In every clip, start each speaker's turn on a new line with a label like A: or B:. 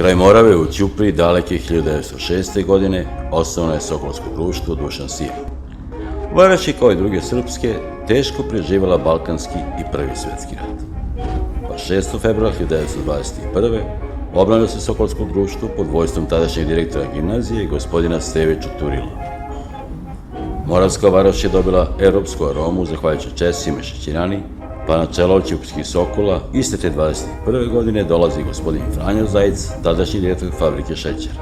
A: Kraj Morave u Ćupriji daleke 1906. godine osnovano je Sokolsko društvo Dušan Sir. Varaš je, kao i druge srpske, teško preživala Balkanski i Prvi svetski rat. Pa 6. februara 1921. obnovilo se Sokolsko društvo pod vojstvom tadašnjeg direktora gimnazije, gospodina Steve Čuturila. Moravska Varoš je dobila evropsku aromu zahvaljujući Česima i Šećerani, pa na čelo ćuprijskih Sokola iste te 21. godine dolazi gospodin Franjo Zajic, tadašnji direktor fabrike šećera.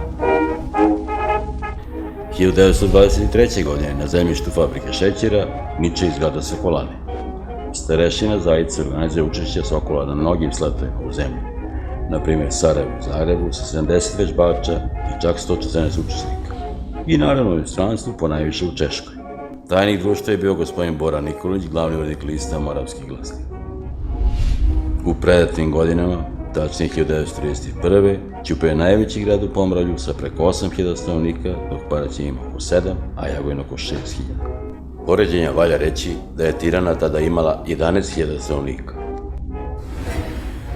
A: 1923. godine na zemljištu fabrike šećera niče iz grada Sokolane. Starešina Zajic organizuje učešće Sokola na mnogim sletovima u zemlji, na primjer Sarajevu i Zagrebu sa 70 vežbača i čak 114 učesnika. I naravno u inostranstvu, ponajviše u Češkoj. Tajnik društva je bio gospodin Bora Nikolić, glavni urednik lista Moravski glasnik. U predatim godinama, tačnije 1931. Ćuprija je najveći grad u Pomoravlju sa preko 8.000 stanovnika, dok Paraćin ima oko 7, a Jagodina oko 6.000. Poređenja valja reći da je Tirana tada imala 11.000 stanovnika.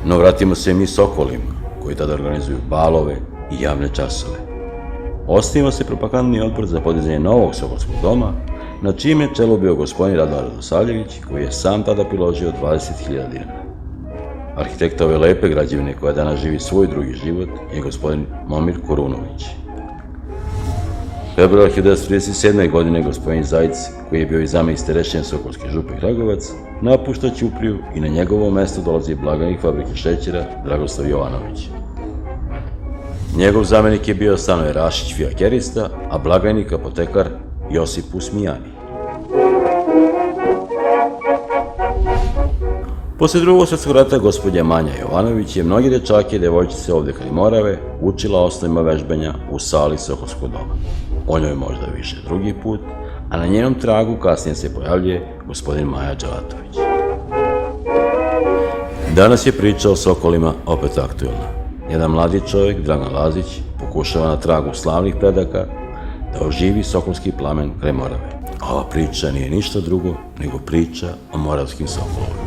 A: No vratimo se mi Sokolima, koji tada organizuju balove i javne časove. Osniva se propagandni odbor za podizanje novog Sokolskog doma, na čijem je čelu bio gospodin Radovan Radosavljević, koji je sam tada priložio 20.000 dinara. Arhitekta ove lepe građevine, koja danas živi svoj drugi život, je gospodin Momir Korunović. Februar 1937. godine gospodin Zajic, koji je bio i zamenik starešine Sokolske župe Kragujevac, napušta Ćupriju i na njegovo mesto dolazi blagajnik fabrike šećera Dragoslav Jovanović. Njegov zamenik je bio Stanoje Rašić, fijakerista, a blagajnik apotekar Josip Usmijani. Posle Drugog svjetskog rata gospođa Manja Jovanović je mnogi dečake i devojčice ovde kraj Morave učila osnovima vežbanja u sali Sokolskog doma. O njoj možda više drugi put, a na njenom tragu kasnije se pojavljuje gospodin Maja Đelatović. Danas je priča o Sokolima opet aktuelna. Jedan mladi čovjek, Dragan Lazić, pokušava na tragu slavnih predaka da oživi sokolski plamen kraj Morave. Ova priča nije ništa drugo nego priča o moravskim sokolovima.